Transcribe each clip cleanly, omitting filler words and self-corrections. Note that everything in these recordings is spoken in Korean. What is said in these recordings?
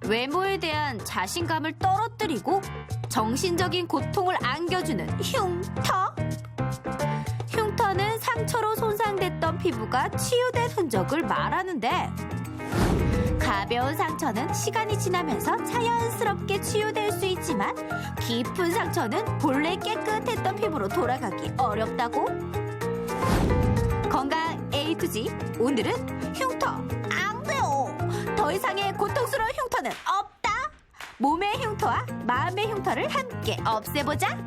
외모에 대한 자신감을 떨어뜨리고 정신적인 고통을 안겨주는 흉터. 흉터는 상처로 손상됐던 피부가 치유된 흔적을 말하는데 가벼운 상처는 시간이 지나면서 자연스럽게 치유될 수 있지만 깊은 상처는 본래 깨끗했던 피부로 돌아가기 어렵다고? 건강 A to Z, 오늘은 흉터 안 돼요. 더 이상의 고통스러운 흉터는 없다. 몸의 흉터와 마음의 흉터를 함께 없애보자.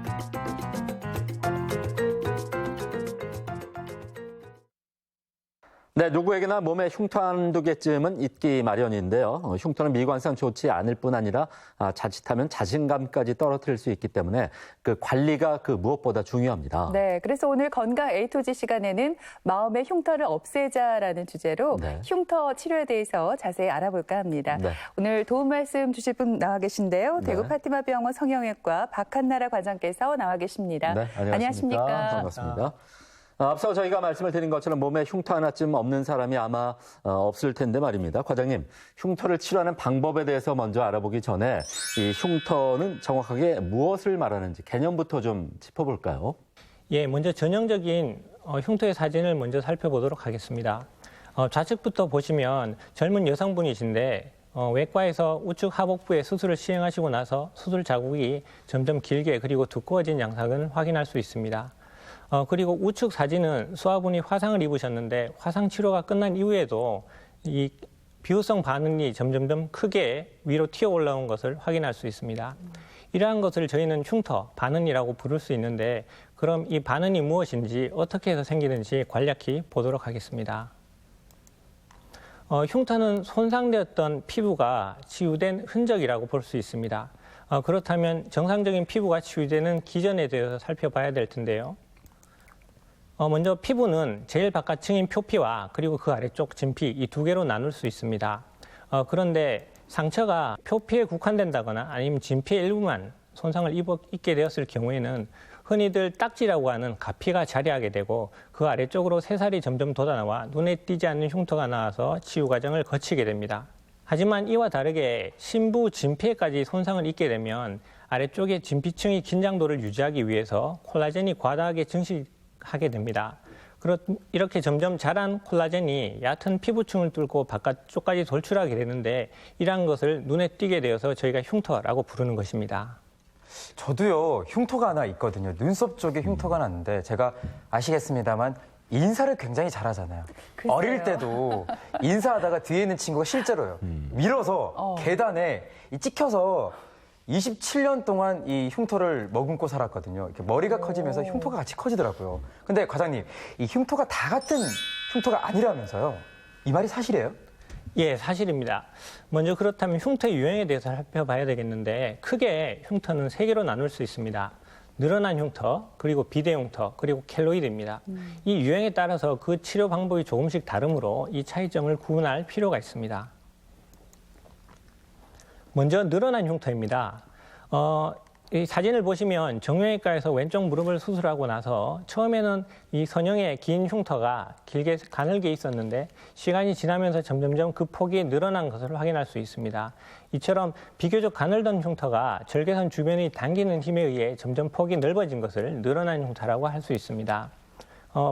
네, 누구에게나 몸에 흉터 한두 개쯤은 있기 마련인데요. 흉터는 미관상 좋지 않을 뿐 아니라 자칫하면 자신감까지 떨어뜨릴 수 있기 때문에 그 관리가 무엇보다 중요합니다. 네, 그래서 오늘 건강 A to Z 시간에는 마음의 흉터를 없애자라는 주제로 네. 흉터 치료에 대해서 자세히 알아볼까 합니다. 네. 오늘 도움 말씀 주실 분 나와 계신데요. 대구 네. 파티마 병원 성형외과 박한나라 관장께서 나와 계십니다. 네, 안녕하십니까. 반갑습니다. 앞서 저희가 말씀을 드린 것처럼 몸에 흉터 하나쯤 없는 사람이 아마 없을 텐데 말입니다. 과장님, 흉터를 치료하는 방법에 대해서 먼저 알아보기 전에 이 흉터는 정확하게 무엇을 말하는지 개념부터 좀 짚어볼까요? 예, 먼저 전형적인 흉터의 사진을 먼저 살펴보도록 하겠습니다. 좌측부터 보시면 젊은 여성분이신데 외과에서 우측 하복부에 수술을 시행하시고 나서 수술 자국이 점점 길게 그리고 두꺼워진 양상을 확인할 수 있습니다. 그리고 우측 사진은 수화분이 화상을 입으셨는데 화상 치료가 끝난 이후에도 이 비후성 반응이 점점점 크게 위로 튀어 올라온 것을 확인할 수 있습니다. 이러한 것을 저희는 흉터, 반응이라고 부를 수 있는데 그럼 이 반응이 무엇인지 어떻게 해서 생기는지 간략히 보도록 하겠습니다. 흉터는 손상되었던 피부가 치유된 흔적이라고 볼 수 있습니다. 그렇다면 정상적인 피부가 치유되는 기전에 대해서 살펴봐야 될 텐데요. 먼저 피부는 제일 바깥층인 표피와 그리고 그 아래쪽 진피 이 두 개로 나눌 수 있습니다. 그런데 상처가 표피에 국한된다거나 아니면 진피의 일부만 손상을 입게 되었을 경우에는 흔히들 딱지라고 하는 가피가 자리하게 되고 그 아래쪽으로 새살이 점점 돋아나와 눈에 띄지 않는 흉터가 나와서 치유 과정을 거치게 됩니다. 하지만 이와 다르게 심부 진피에까지 손상을 입게 되면 아래쪽의 진피층의 긴장도를 유지하기 위해서 콜라겐이 과다하게 증식하게 됩니다. 이렇게 점점 자란 콜라겐이 얕은 피부층을 뚫고 바깥쪽까지 돌출하게 되는데 이러한 것을 눈에 띄게 되어서 저희가 흉터라고 부르는 것입니다. 저도요, 흉터가 하나 있거든요. 눈썹 쪽에 흉터가 났는데 제가 아시겠습니다만 인사를 굉장히 잘하잖아요. 글쎄요. 어릴 때도 인사하다가 뒤에 있는 친구가 실제로요. 밀어서 계단에 찍혀서 27년 동안 이 흉터를 머금고 살았거든요. 이렇게 머리가 커지면서 흉터가 같이 커지더라고요. 근데 과장님, 이 흉터가 다 같은 흉터가 아니라면서요? 이 말이 사실이에요? 예, 사실입니다. 먼저 그렇다면 흉터의 유형에 대해서 살펴봐야 되겠는데 크게 흉터는 세 개로 나눌 수 있습니다. 늘어난 흉터, 그리고 비대 흉터, 그리고 켈로이드입니다. 이 유형에 따라서 그 치료 방법이 조금씩 다르므로 이 차이점을 구분할 필요가 있습니다. 먼저 늘어난 흉터입니다. 이 사진을 보시면 정형외과에서 왼쪽 무릎을 수술하고 나서 처음에는 이 선형의 긴 흉터가 길게 가늘게 있었는데 시간이 지나면서 점점점 그 폭이 늘어난 것을 확인할 수 있습니다. 이처럼 비교적 가늘던 흉터가 절개선 주변이 당기는 힘에 의해 점점 폭이 넓어진 것을 늘어난 흉터라고 할 수 있습니다.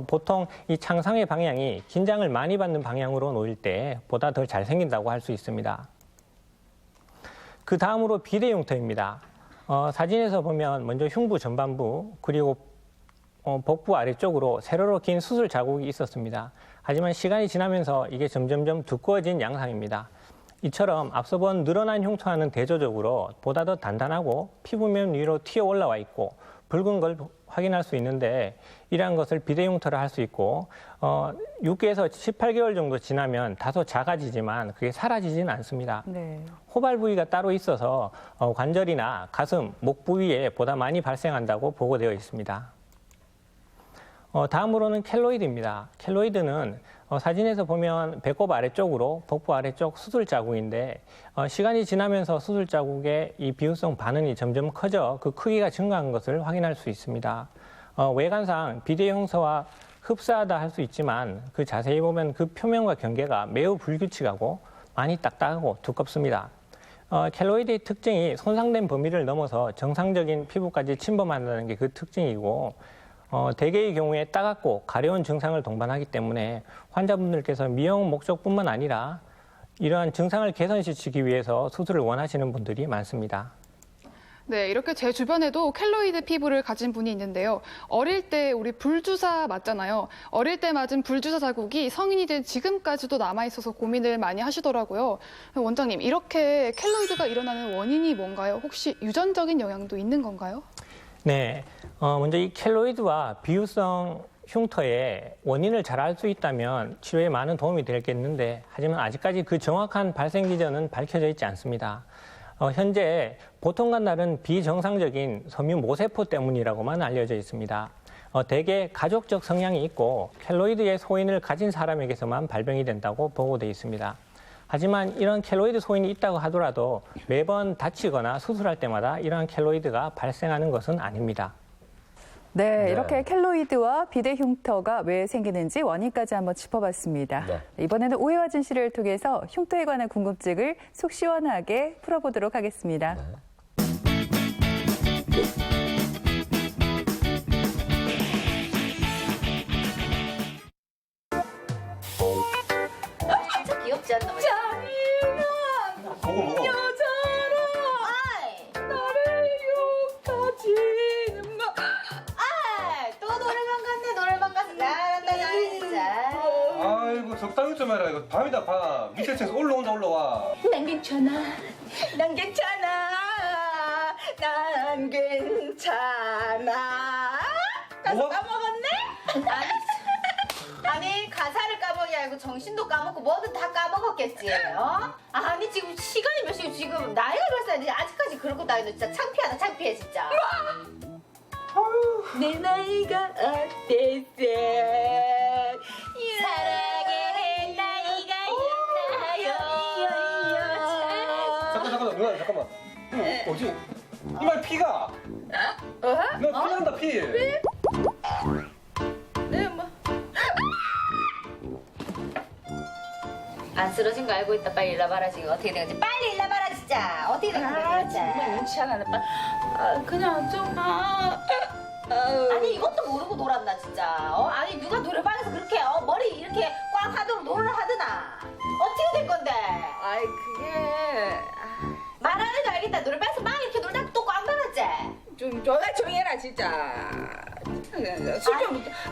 보통 이 창상의 방향이 긴장을 많이 받는 방향으로 놓일 때 보다 더 잘 생긴다고 할 수 있습니다. 그 다음으로 비대 흉터입니다. 사진에서 보면 먼저 흉부 전반부 그리고 복부 아래쪽으로 세로로 긴 수술 자국이 있었습니다. 하지만 시간이 지나면서 이게 점점점 두꺼워진 양상입니다. 이처럼 앞서 본 늘어난 흉터와는 대조적으로 보다 더 단단하고 피부면 위로 튀어 올라와 있고 붉은 걸 확인할 수 있는데 이러한 것을 비대 흉터라 할 수 있고 6개에서 18개월 정도 지나면 다소 작아지지만 그게 사라지지는 않습니다. 네. 호발 부위가 따로 있어서 관절이나 가슴, 목 부위에 보다 많이 발생한다고 보고되어 있습니다. 다음으로는 켈로이드입니다. 켈로이드는 사진에서 보면 배꼽 아래쪽으로 복부 아래쪽 수술 자국인데 시간이 지나면서 수술 자국의 이 비후성 반응이 점점 커져 그 크기가 증가한 것을 확인할 수 있습니다. 외관상 비대 흉터와 흡사하다 할 수 있지만 그 자세히 보면 그 표면과 경계가 매우 불규칙하고 많이 딱딱하고 두껍습니다. 켈로이드의 특징이 손상된 범위를 넘어서 정상적인 피부까지 침범한다는 게 그 특징이고 대개의 경우에 따갑고 가려운 증상을 동반하기 때문에 환자분들께서 미용 목적뿐만 아니라 이러한 증상을 개선시키기 위해서 수술을 원하시는 분들이 많습니다. 네, 이렇게 제 주변에도 켈로이드 피부를 가진 분이 있는데요. 어릴 때 우리 불주사 맞잖아요. 어릴 때 맞은 불주사 자국이 성인이 된 지금까지도 남아있어서 고민을 많이 하시더라고요. 원장님, 이렇게 켈로이드가 일어나는 원인이 뭔가요? 혹시 유전적인 영향도 있는 건가요? 네, 먼저 이 켈로이드와 비유성 흉터의 원인을 잘 알 수 있다면 치료에 많은 도움이 되겠는데 하지만 아직까지 그 정확한 발생 기전은 밝혀져 있지 않습니다. 현재 보통과 다른 비정상적인 섬유 모세포 때문이라고만 알려져 있습니다. 대개 가족적 성향이 있고 켈로이드의 소인을 가진 사람에게서만 발병이 된다고 보고되어 있습니다. 하지만 이런 켈로이드 소인이 있다고 하더라도 매번 다치거나 수술할 때마다 이러한 켈로이드가 발생하는 것은 아닙니다. 네, 네. 이렇게 켈로이드와 비대 흉터가 왜 생기는지 원인까지 한번 짚어봤습니다. 네. 이번에는 오해와 진실을 통해서 흉터에 관한 궁금증을 속 시원하게 풀어보도록 하겠습니다. 진짜 귀엽지 않나? 보고 먹어. 또 노래방 갔네. 노래방 가서 잘한다 나 진짜. 아이고 적당히 좀 해라. 이거 밤이다 밤. 밑에 층에서 올라와. 난 괜찮아. 난 괜찮아. 난 괜찮아. 가서 뭐가? 까먹었네? 아니 가사를 까먹이 알고 정신도 까먹고 뭐든 다 까먹었겠지. 아니 지금 시간이 몇 시고 지금 나이가 몇 살인데 아직까지 그러고 다니는 진짜 창피하다 창피해 진짜. 내 나이가 어땠어? 사랑의 나이가 있나요? 잠깐 누나 잠깐만. 뭐지? 이말 피가. 누나 피 난다 피. 네, 뭐. 안 쓰러진 거 알고 있다. 빨리 일러봐라 지금 어떻게 된 건지. 빨리 일러봐라 진짜. 어떻게 된 건지. 정말 눈치 하나 봐. 그냥 좀 아니 이것도 모르고 놀았나 진짜. 아니 누가 노래방에서 그렇게 머리 이렇게 꽉 하도록 노래를 하드나. 어떻게 된 건데? 아이 그게 말 안 해도 알겠다. 노래방에서 막 이렇게 놀다 또 꽉 말았지? 좀 조용해라 진짜.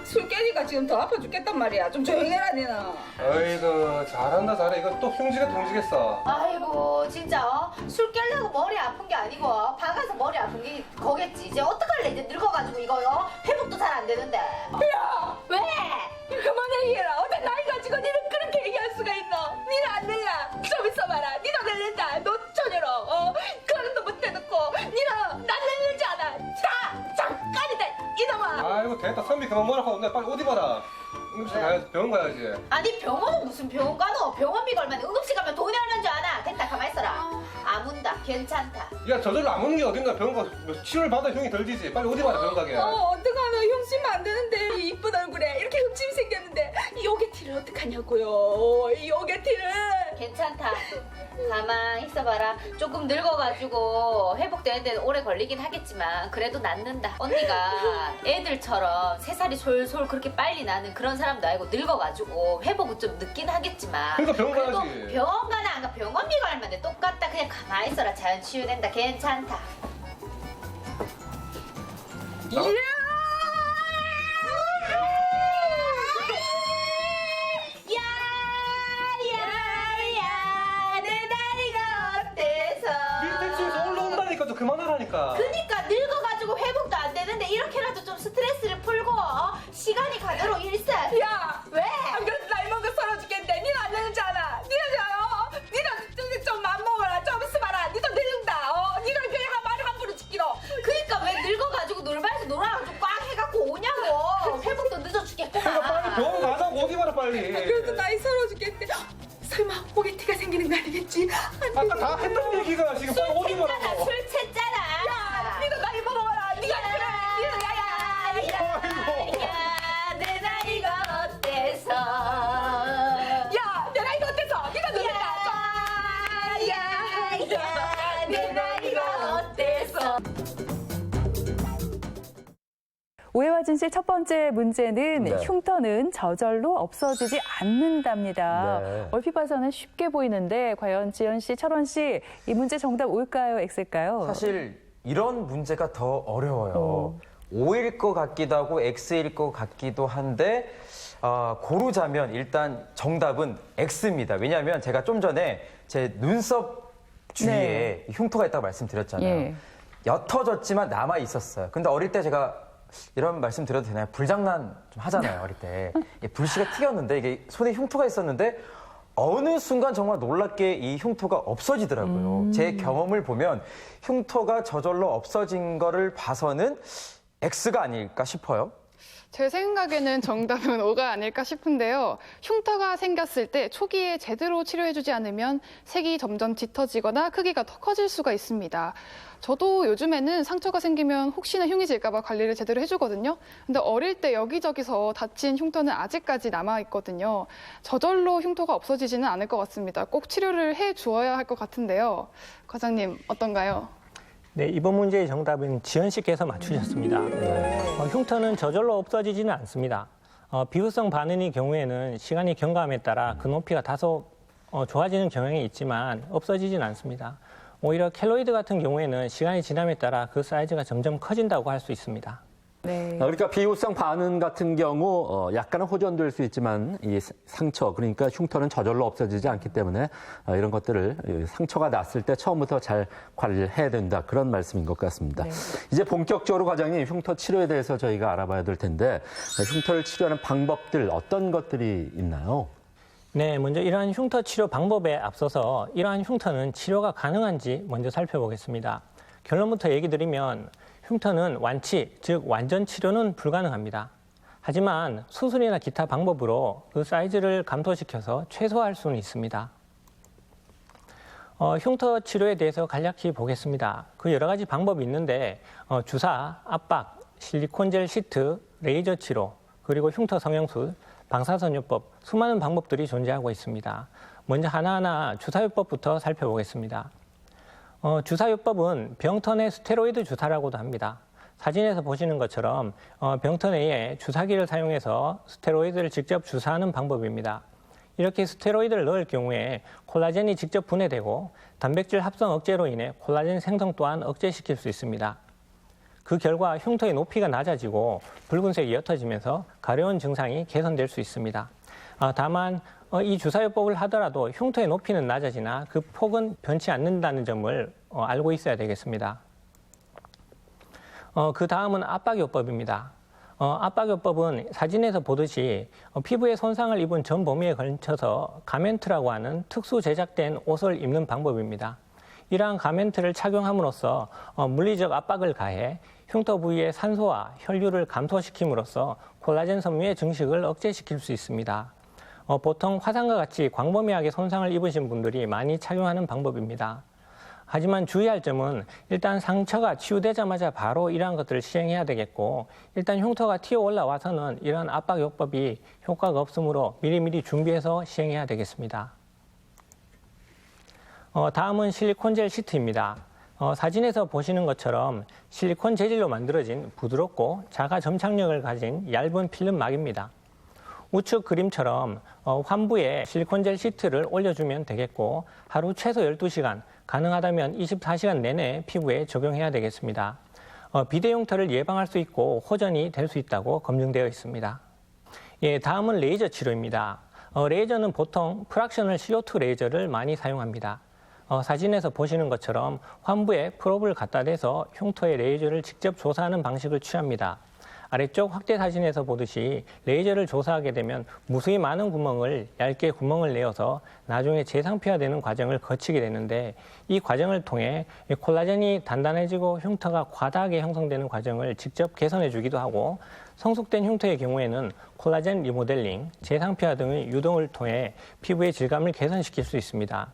술 깨니까 지금 더 아파 죽겠단 말이야. 좀 조용해라 니는. 아이고 잘한다 잘해. 이거 또 흉지가 동지겠어. 아이고 진짜 술 깨려고 머리 아픈 게 아니고 박아서 머리 아픈 게 거겠지. 이제 어떡할래 이제 늙어가지고 이거요. 회복도 잘 안 되는데. 야! 왜? 그만 얘기해라. 어때 나이 가지고 니는 그렇게 얘기할 수가 있노? 니는 안 들라. 좀 있어봐라. 니도 늙는다. 노처녀로. 그런도 못 해놓고 니는 난 늙는지 않아. 자! 잠깐이다. 이놈아. 아이고 됐다. 선비 그만 뭐라고. 나 빨리 옷 입어라. 응급실 가야지. 병원 가야지. 아니 병원은 무슨 병원 가노? 병원비가 얼마나 응급실 가면 돈이 얼마인 줄 아나? 됐다 가만 있어라. 아문다 괜찮다. 야 저절로 안 오는 게 어딘가 병원 가 치료를 받아 형이 덜 지지. 빨리 옷 입어라 병원 가게. 어떡하나. 흉심면 안 되는데. 이 이쁜 얼굴에 이렇게 흉심이 생겼는데. 이 요게티를 어떡하냐고요. 이 요게티를. 괜찮다. 가만 있어봐라. 조금 늙어가지고 회복되는데 오래 걸리긴 하겠지만 그래도 낫는다. 언니가 애들처럼 새살이 솔솔 그렇게 빨리 나는 그런 사람도 아니고 늙어가지고 회복은 좀 늦긴 하겠지만 그러니까 병원 그래도 가야지. 병원 가나 안 가 병원비가 얼마인데 똑같다. 그냥 가만히 있어라. 자연 치유된다. 괜찮다. 야야야 내 다리가 어때서 밑에 층에서 올라온다니까 좀 그만하라니까. 그니까 늙어가지고 회복도 안 되는데 이렇게라도 좀 스트레스를 풀고 시간이 가도록 일세. 야! 왜? 안 그래도 나이 먹은 거 서러 죽겠는데 니는 안 늙는지 알아. 니는 좀 맘먹어라. 좀 있어봐라. 니도 늙는다. 니가 그냥 말을 함부로 지키러. 그니까 왜 늙어가지고 놀방에서 놀아가지고 꽉 해갖고 오냐고. 회복도 늦어 죽겠구만. 그러니까 빨리 병원 가자고. 옷 입어라 빨리. 그래도 나이 서러 죽겠는데. 설마 오게티가 생기는 거 아니겠지? 아까 다 했던 얘기가 지금 빨리 옷 챘잖아 입어라고. 술 챘잖아. 야! 니도 나이 먹어봐라. 니가 그래. 니도 야야. 야, 내 나이가 어때서? 야! 내 나이가 어때서? 니가 늙는다. 야, 이화진 씨 첫 번째 문제는 네. 흉터는 저절로 없어지지 않는답니다. 네. 얼핏 봐서는 쉽게 보이는데 과연 지연 씨, 철원 씨 이 문제 정답 O일까요, X일까요? 사실 이런 문제가 더 어려워요. O일 것 같기도 하고 X일 것 같기도 한데 고르자면 일단 정답은 X입니다. 왜냐하면 제가 좀 전에 제 눈썹 주위에 흉터가 있다고 말씀드렸잖아요. 예. 옅어졌지만 남아 있었어요. 근데 어릴 때 제가 이런 말씀 드려도 되나요? 불장난 좀 하잖아요, 어릴 때. 불씨가 튀겼는데 이게 손에 흉터가 있었는데 어느 순간 정말 놀랍게 이 흉터가 없어지더라고요. 제 경험을 보면 흉터가 저절로 없어진 거를 봐서는 X가 아닐까 싶어요. 제 생각에는 정답은 O가 아닐까 싶은데요. 흉터가 생겼을 때 초기에 제대로 치료해주지 않으면 색이 점점 짙어지거나 크기가 더 커질 수가 있습니다. 저도 요즘에는 상처가 생기면 혹시나 흉이 질까 봐 관리를 제대로 해주거든요. 근데 어릴 때 여기저기서 다친 흉터는 아직까지 남아있거든요. 저절로 흉터가 없어지지는 않을 것 같습니다. 꼭 치료를 해주어야 할 것 같은데요. 과장님, 어떤가요? 네, 이번 문제의 정답은 지연 씨께서 맞추셨습니다. 흉터는 저절로 없어지지는 않습니다. 비후성 반응의 경우에는 시간이 경과함에 따라 그 높이가 다소 좋아지는 경향이 있지만 없어지진 않습니다. 오히려 켈로이드 같은 경우에는 시간이 지남에 따라 그 사이즈가 점점 커진다고 할 수 있습니다. 네. 그러니까 비후성 반응 같은 경우 약간은 호전될 수 있지만 이 상처, 그러니까 흉터는 저절로 없어지지 않기 때문에 이런 것들을 상처가 났을 때 처음부터 잘 관리를 해야 된다, 그런 말씀인 것 같습니다. 네. 이제 본격적으로 과장님 흉터 치료에 대해서 저희가 알아봐야 될 텐데 흉터를 치료하는 방법들 어떤 것들이 있나요? 네, 먼저 이러한 흉터 치료 방법에 앞서서 이러한 흉터는 치료가 가능한지 먼저 살펴보겠습니다. 결론부터 얘기 드리면 흉터는 완치, 즉 완전 치료는 불가능합니다. 하지만 수술이나 기타 방법으로 그 사이즈를 감소시켜서 최소화할 수는 있습니다. 흉터 치료에 대해서 간략히 보겠습니다. 그 여러 가지 방법이 있는데 주사, 압박, 실리콘 젤 시트, 레이저 치료, 그리고 흉터 성형술, 방사선요법, 수많은 방법들이 존재하고 있습니다. 먼저 하나하나 주사요법부터 살펴보겠습니다. 주사요법은 병터 내 스테로이드 주사라고도 합니다. 사진에서 보시는 것처럼 병터 내에 주사기를 사용해서 스테로이드를 직접 주사하는 방법입니다. 이렇게 스테로이드를 넣을 경우에 콜라겐이 직접 분해되고 단백질 합성 억제로 인해 콜라겐 생성 또한 억제시킬 수 있습니다. 그 결과 흉터의 높이가 낮아지고 붉은색이 옅어지면서 가려운 증상이 개선될 수 있습니다. 다만 이 주사요법을 하더라도 흉터의 높이는 낮아지나 그 폭은 변치 않는다는 점을 알고 있어야 되겠습니다. 그 다음은 압박요법입니다. 압박요법은 사진에서 보듯이 피부에 손상을 입은 전 범위에 걸쳐서 가멘트라고 하는 특수 제작된 옷을 입는 방법입니다. 이러한 가멘트를 착용함으로써 물리적 압박을 가해 흉터 부위의 산소와 혈류를 감소시킴으로써 콜라겐 섬유의 증식을 억제시킬 수 있습니다. 보통 화상과 같이 광범위하게 손상을 입으신 분들이 많이 착용하는 방법입니다. 하지만 주의할 점은 일단 상처가 치유되자마자 바로 이러한 것들을 시행해야 되겠고, 일단 흉터가 튀어 올라와서는 이러한 압박요법이 효과가 없으므로 미리미리 준비해서 시행해야 되겠습니다. 다음은 실리콘 젤 시트입니다. 사진에서 보시는 것처럼 실리콘 재질로 만들어진 부드럽고 자가 점착력을 가진 얇은 필름막입니다. 우측 그림처럼 환부에 실리콘 젤 시트를 올려주면 되겠고, 하루 최소 12시간, 가능하다면 24시간 내내 피부에 적용해야 되겠습니다. 비대 흉터를 예방할 수 있고 호전이 될 수 있다고 검증되어 있습니다. 다음은 레이저 치료입니다. 레이저는 보통 프락셔널 CO2 레이저를 많이 사용합니다. 사진에서 보시는 것처럼 환부에 프롭을 갖다 대서 흉터에 레이저를 직접 조사하는 방식을 취합니다. 아래쪽 확대 사진에서 보듯이 레이저를 조사하게 되면 무수히 많은 구멍을 얇게 구멍을 내어서 나중에 재상피화되는 과정을 거치게 되는데, 이 과정을 통해 콜라겐이 단단해지고 흉터가 과다하게 형성되는 과정을 직접 개선해 주기도 하고, 성숙된 흉터의 경우에는 콜라겐 리모델링, 재상피화 등의 유동을 통해 피부의 질감을 개선시킬 수 있습니다.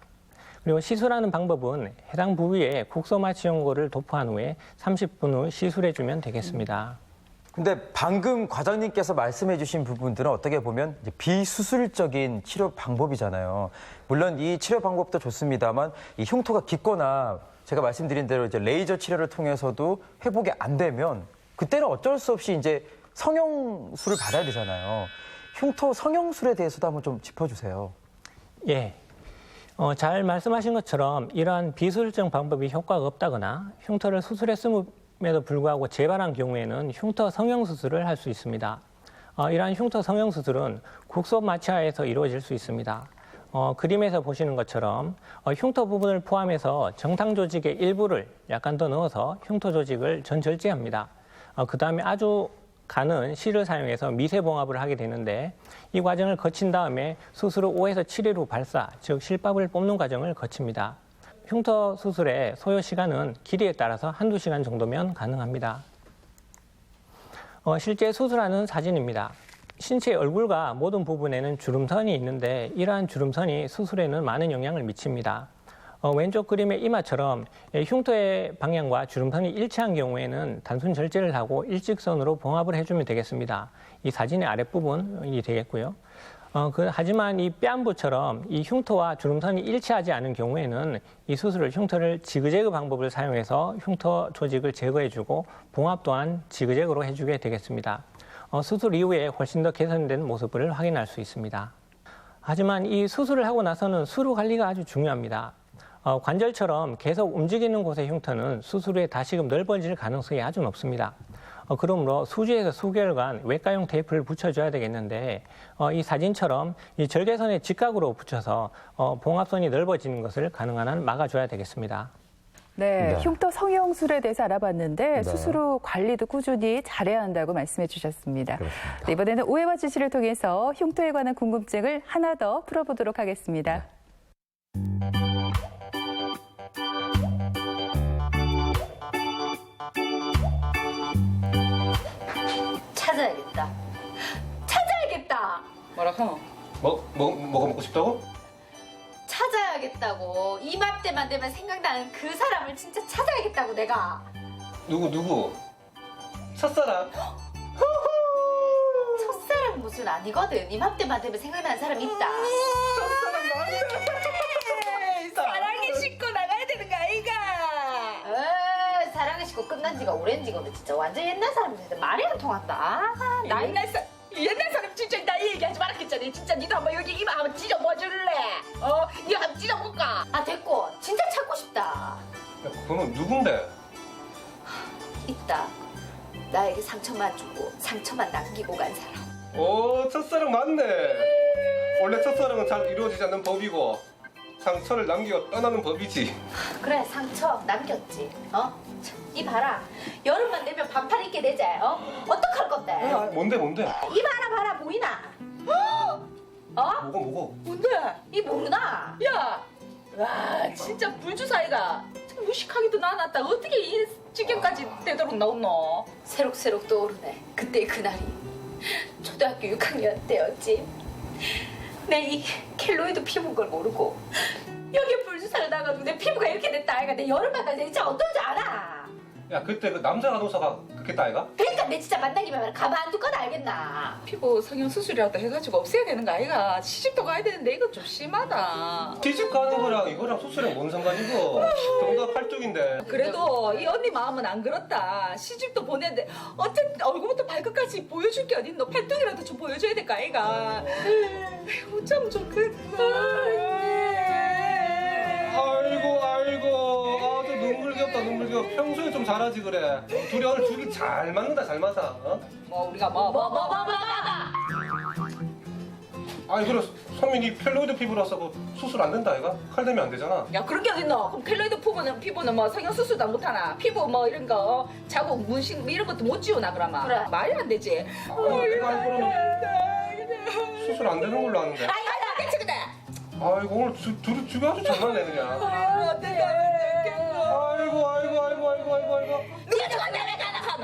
그리고 시술하는 방법은 해당 부위에 국소마취 연고를 도포한 후에 30분 후 시술해주면 되겠습니다. 근데 방금 과장님께서 말씀해 주신 부분들은 어떻게 보면 이제 비수술적인 치료 방법이잖아요. 물론 이 치료 방법도 좋습니다만 이 흉터가 깊거나 제가 말씀드린 대로 이제 레이저 치료를 통해서도 회복이 안 되면 그때는 어쩔 수 없이 이제 성형술을 받아야 되잖아요. 흉터 성형술에 대해서도 한번 좀 짚어주세요. 예. 잘 말씀하신 것처럼 이러한 비수술적 방법이 효과가 없다거나 흉터를 수술했음에도 불구하고 재발한 경우에는 흉터 성형수술을 할 수 있습니다. 이러한 흉터 성형수술은 국소 마취하에서 이루어질 수 있습니다. 그림에서 보시는 것처럼 흉터 부분을 포함해서 정상 조직의 일부를 약간 더 넣어서 흉터 조직을 전절제합니다. 그 다음에 아주 가는 실을 사용해서 미세봉합을 하게 되는데 이 과정을 거친 다음에 수술 후 5에서 7일 후 발사, 즉 실밥을 뽑는 과정을 거칩니다. 흉터 수술의 소요 시간은 길이에 따라서 한두 시간 정도면 가능합니다. 실제 수술하는 사진입니다. 신체의 얼굴과 모든 부분에는 주름선이 있는데 이러한 주름선이 수술에는 많은 영향을 미칩니다. 왼쪽 그림의 이마처럼 흉터의 방향과 주름선이 일치한 경우에는 단순 절제를 하고 일직선으로 봉합을 해주면 되겠습니다. 이 사진의 아랫부분이 되겠고요. 하지만 이 뺨부처럼 이 흉터와 주름선이 일치하지 않은 경우에는 이 수술을 흉터를 지그재그 방법을 사용해서 흉터 조직을 제거해주고 봉합 또한 지그재그로 해주게 되겠습니다. 수술 이후에 훨씬 더 개선된 모습을 확인할 수 있습니다. 하지만 이 수술을 하고 나서는 수루 관리가 아주 중요합니다. 관절처럼 계속 움직이는 곳의 흉터는 수술 후에 다시금 넓어질 가능성이 아주 높습니다. 그러므로 수주에서 수개월간 외과용 테이프를 붙여줘야 되겠는데 이 사진처럼 이 절개선에 직각으로 붙여서 봉합선이 넓어지는 것을 가능한 한 막아줘야 되겠습니다. 네, 네. 흉터 성형술에 대해서 알아봤는데 네. 수술 후 관리도 꾸준히 잘해야 한다고 말씀해 주셨습니다. 그렇습니다. 네, 이번에는 오해와 지시를 통해서 흉터에 관한 궁금증을 하나 더 풀어보도록 하겠습니다. 찾아야겠다. 찾아야겠다. 뭐라고? 뭐가 먹고 싶다고? 찾아야겠다고. 이맘때만 되면 생각나는 그 사람을 진짜 찾아야겠다고 내가. 누구? 첫사랑? 첫사랑 무슨 아니거든. 이맘때만 되면 생각나는 사람 있다. 사랑이 싣고 나가야 되는 거 아이가? 사랑의 식구 끝난 지가 오랜지거든. 진짜 완전 옛날 사람인데 말이 안 통한다. 아, 나 옛날 사람 진짜 나 얘기하지 말았겠잖아. 진짜 니도 한번 여기 이마 한번 찢어봐 줄래? 니 한번 찢어볼까? 아 됐고. 진짜 찾고 싶다. 야, 그거는 누군데? 있다. 나에게 상처만 주고 상처만 남기고 간 사람. 첫사랑 맞네. 원래 첫사랑은 잘 이루어지지 않는 법이고 상처를 남기고 떠나는 법이지. 그래 상처 남겼지. 이 봐라. 여름만 되면 반팔 입게 되자. 어떡할 건데? 뭔데? 이 봐라 보이나? 뭐고? 뭔데? 이 모르나? 야! 와 진짜 불주사이가 참 무식하기도 나눴다. 어떻게 이 지경까지 되도록 나오노? 새록새록 떠오르네. 그때 그날이 초등학교 6학년 때였지. 내 이 켈로이드 피부인 걸 모르고 여기 불주사를 나가지고 내 피부가 이렇게 됐다 아이가. 내 여름만 가서 진짜 어떤지 알아. 야 그때 그 남자 간호사가 그렇게 아이가? 그러니까 내 진짜 만나기만 가만 안 둘 건 알겠나. 피부 성형 수술이라도 해가지고 없애야 되는 거 아이가? 시집도 가야 되는데 이거 좀 심하다. 시집 가는 거랑 이거랑 수술이랑 뭔 상관이고? 동갑 팔뚝인데. 그래도 이 언니 마음은 안 그렇다. 시집도 보내는데 어쨌든 얼굴부터 발끝까지 보여줄 게 어딨노? 팔뚝이라도 좀 보여줘야 될 거 아이가? 아이고 참 좋겠다. 아이고 아주 눈물겹다. 평소에 좀 잘하지 그래. 둘이 오늘 죽이 잘 맞는다. 잘 맞아. 뭐 우리가 뭐 아니 그래 선민이 켈로이드 피부라서 그 수술 안 된다 아이가? 칼 대면 안 되잖아. 야 그런 게 어딨노? 그럼 켈로이드 피부는 뭐 성형 수술도 못하나? 피부 뭐 이런 거 자국 문신 뭐 이런 것도 못 지우나 그러면? 그래. 말이 안 되지. 내가 알기로는 수술 안 되는 걸로 아는데. 아이고 대체 그래. 아이고 오늘 둘이 죽이 아주 잘 맞네 그냥. 어떻게 아이고. 누가 저거 내가 가나 하노?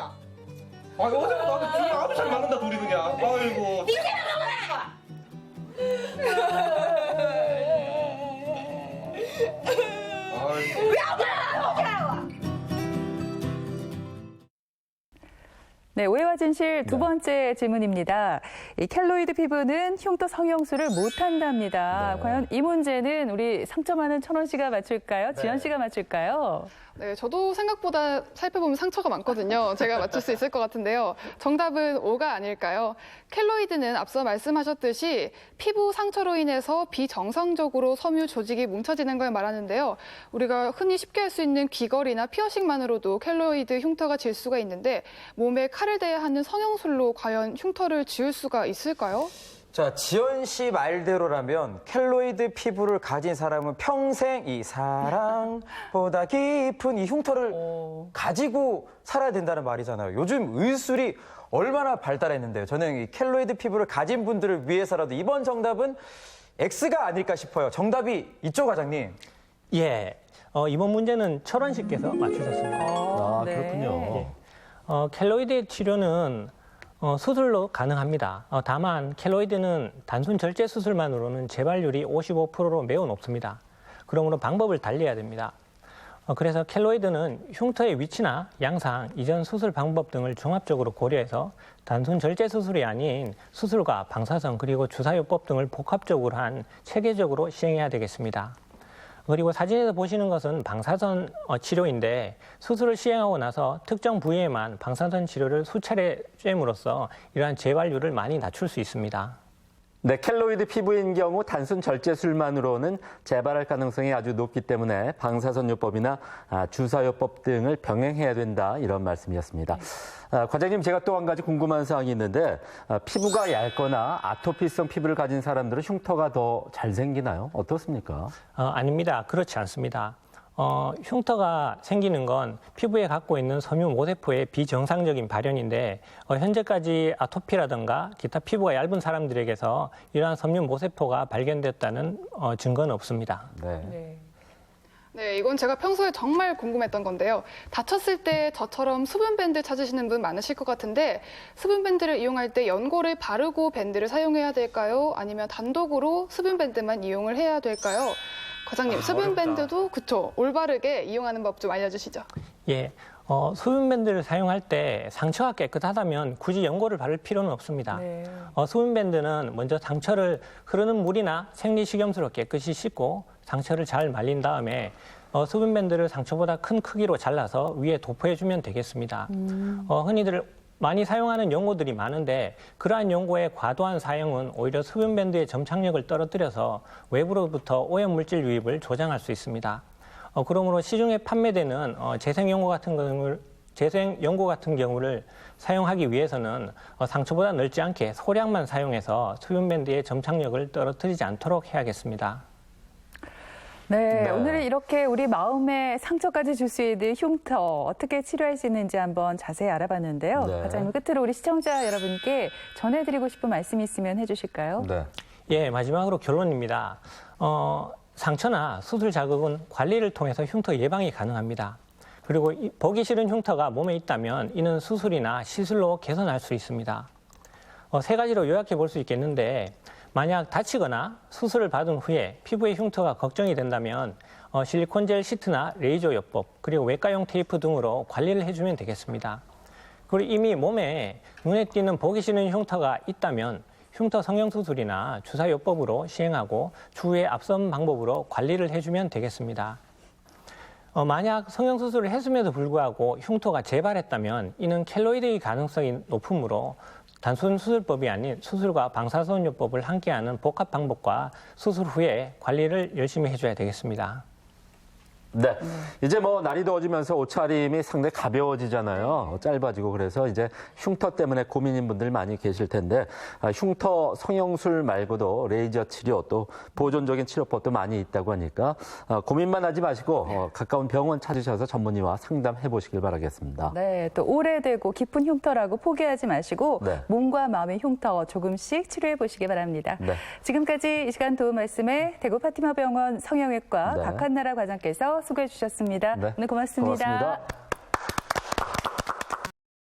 아이고 어제부터 아주 둘이 아주 잘 맞는다 둘이 그냥. 아이고. 니 생각 먹으라고. 아이고. 왜 안 그래? 네, 오해와 진실 두 번째 질문입니다. 이 켈로이드 피부는 흉터 성형수를 못한답니다. 네. 과연 이 문제는 우리 상처 많은 천원 씨가 맞출까요? 지연 씨가 맞출까요? 네, 저도 생각보다 살펴보면 상처가 많거든요. 제가 맞출 수 있을 것 같은데요. 정답은 O가 아닐까요? 켈로이드는 앞서 말씀하셨듯이 피부 상처로 인해서 비정상적으로 섬유 조직이 뭉쳐지는 걸 말하는데요. 우리가 흔히 쉽게 할 수 있는 귀걸이나 피어싱만으로도 켈로이드 흉터가 질 수가 있는데 몸에 칼을 대야 하는 성형술로 과연 흉터를 지울 수가 있을까요? 자, 지연 씨 말대로라면 켈로이드 피부를 가진 사람은 평생 이 사랑보다 깊은 이 흉터를 가지고 살아야 된다는 말이잖아요. 요즘 의술이 얼마나 발달했는데요. 저는 이 켈로이드 피부를 가진 분들을 위해서라도 이번 정답은 X가 아닐까 싶어요. 정답이 있죠, 과장님? 예, 이번 문제는 철원 씨께서 맞추셨습니다. 네. 그렇군요. 켈로이드 치료는 수술로 가능합니다. 다만 켈로이드는 단순 절제 수술만으로는 재발률이 55%로 매우 높습니다. 그러므로 방법을 달리해야 됩니다. 그래서 켈로이드는 흉터의 위치나 양상, 이전 수술 방법 등을 종합적으로 고려해서 단순 절제 수술이 아닌 수술과 방사선 그리고 주사요법 등을 복합적으로 한 체계적으로 시행해야 되겠습니다. 그리고 사진에서 보시는 것은 방사선 치료인데 수술을 시행하고 나서 특정 부위에만 방사선 치료를 수차례 쬐므로써 이러한 재발률을 많이 낮출 수 있습니다. 네, 켈로이드 피부인 경우 단순 절제술만으로는 재발할 가능성이 아주 높기 때문에 방사선요법이나 주사요법 등을 병행해야 된다 이런 말씀이었습니다. 과장님, 제가 또 한 가지 궁금한 사항이 있는데 피부가 얇거나 아토피성 피부를 가진 사람들은 흉터가 더 잘 생기나요? 어떻습니까? 아닙니다. 그렇지 않습니다. 흉터가 생기는 건 피부에 갖고 있는 섬유 모세포의 비정상적인 발현인데 현재까지 아토피라든가 기타 피부가 얇은 사람들에게서 이러한 섬유 모세포가 발견됐다는 증거는 없습니다. 네. 네, 이건 제가 평소에 정말 궁금했던 건데요. 다쳤을 때 저처럼 수분 밴드 찾으시는 분 많으실 것 같은데 수분 밴드를 이용할 때 연고를 바르고 밴드를 사용해야 될까요? 아니면 단독으로 수분 밴드만 이용을 해야 될까요? 과장님, 수분 밴드도 그쵸, 올바르게 이용하는 법 좀 알려주시죠. 예, 수분밴드를 사용할 때 상처가 깨끗하다면 굳이 연고를 바를 필요는 없습니다. 네. 수분밴드는 먼저 상처를 흐르는 물이나 생리식염수로 깨끗이 씻고 상처를 잘 말린 다음에 수분밴드를 상처보다 큰 크기로 잘라서 위에 도포해주면 되겠습니다. 흔히들 많이 사용하는 연고들이 많은데 그러한 연고의 과도한 사용은 오히려 수분밴드의 점착력을 떨어뜨려서 외부로부터 오염물질 유입을 조장할 수 있습니다. 그러므로 시중에 판매되는 재생연고 같은 경우를 사용하기 위해서는 상처보다 넓지 않게 소량만 사용해서 수분밴드의 점착력을 떨어뜨리지 않도록 해야겠습니다. 네, 오늘은 이렇게 우리 마음에 상처까지 줄 수 있는 흉터 어떻게 치료할 수 있는지 한번 자세히 알아봤는데요. 네. 과장님, 끝으로 우리 시청자 여러분께 전해드리고 싶은 말씀이 있으면 해주실까요? 네. 예, 마지막으로 결론입니다. 상처나 수술 자극은 관리를 통해서 흉터 예방이 가능합니다. 그리고 보기 싫은 흉터가 몸에 있다면 이는 수술이나 시술로 개선할 수 있습니다. 세 가지로 요약해 볼 수 있겠는데 만약 다치거나 수술을 받은 후에 피부에 흉터가 걱정이 된다면 실리콘젤 시트나 레이저 요법 그리고 외과용 테이프 등으로 관리를 해주면 되겠습니다. 그리고 이미 몸에 눈에 띄는 보기 싫은 흉터가 있다면 흉터 성형수술이나 주사요법으로 시행하고 추후에 앞선 방법으로 관리를 해주면 되겠습니다. 만약 성형수술을 했음에도 불구하고 흉터가 재발했다면 이는 켈로이드의 가능성이 높으므로 단순 수술법이 아닌 수술과 방사선요법을 함께하는 복합 방법과 수술 후에 관리를 열심히 해줘야 되겠습니다. 네. 이제 뭐 날이 더워지면서 옷차림이 상당히 가벼워지잖아요. 짧아지고 그래서 이제 흉터 때문에 고민인 분들 많이 계실 텐데 흉터 성형술 말고도 레이저 치료 또 보존적인 치료법도 많이 있다고 하니까 고민만 하지 마시고 가까운 병원 찾으셔서 전문의와 상담해 보시길 바라겠습니다. 네, 또 오래되고 깊은 흉터라고 포기하지 마시고 네. 몸과 마음의 흉터 조금씩 치료해 보시기 바랍니다. 네. 지금까지 이 시간 도움 말씀에 대구 파티마병원 성형외과 네. 박한나라 과장께서 수고해 주셨습니다. 네. 오늘 고맙습니다. 고맙습니다.